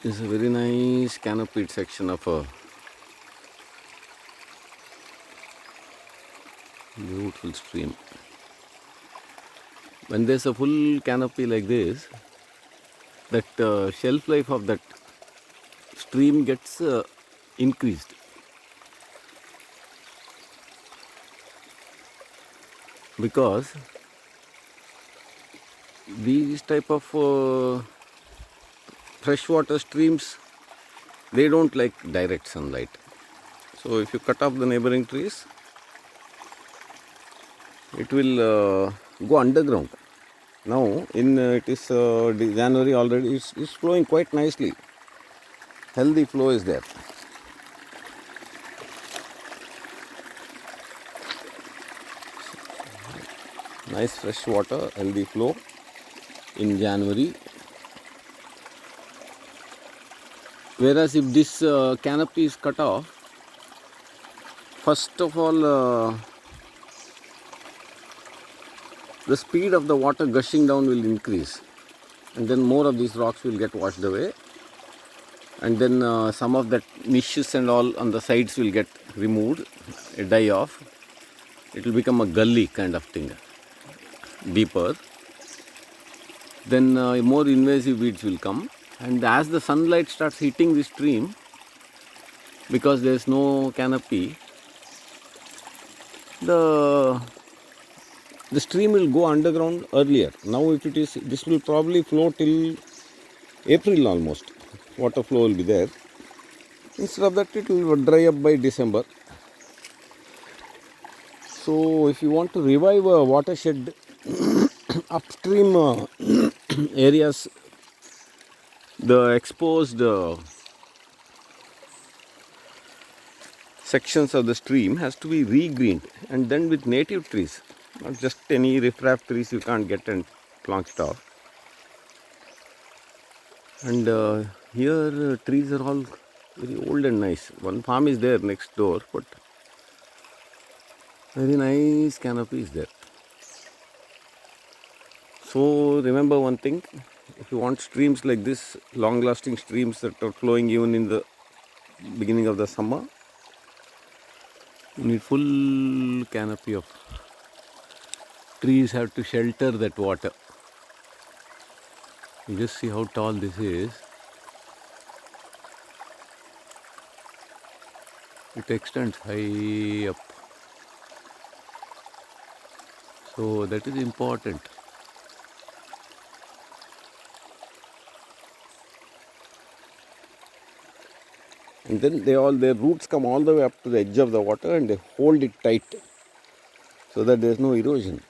This is a very nice canopied section of a beautiful stream. When there's a full canopy like this, that shelf life of that stream gets increased, because these type of freshwater streams, they don't like direct sunlight. So if you cut off the neighboring trees, it will go underground. Now in it is January already, it's flowing quite nicely. Healthy flow is there. Nice fresh water, healthy flow in January. Whereas if this canopy is cut off, first of all, the speed of the water gushing down will increase, and then more of these rocks will get washed away, and then some of that niches and all on the sides will get removed, die off. It will become a gully kind of thing, deeper. Then more invasive weeds will come, and as the sunlight starts hitting the stream, because there is no canopy, the stream will go underground earlier. Now if it is, this will probably flow till April almost. Water flow will be there. Instead of that, it will dry up by December. So if you want to revive a watershed upstream areas, the exposed sections of the stream has to be regreened, and then with native trees, not just any riffraff trees you can't get and plonk it off. And here trees are all very old and nice. One farm is there next door, but very nice canopy is there. So remember one thing, if you want streams like this, long lasting streams that are flowing even in the beginning of the summer, you need full canopy of trees have to shelter that water. You just see how tall this is. It extends high up. So that is important. And then their roots come all the way up to the edge of the water and they hold it tight so that there is no erosion.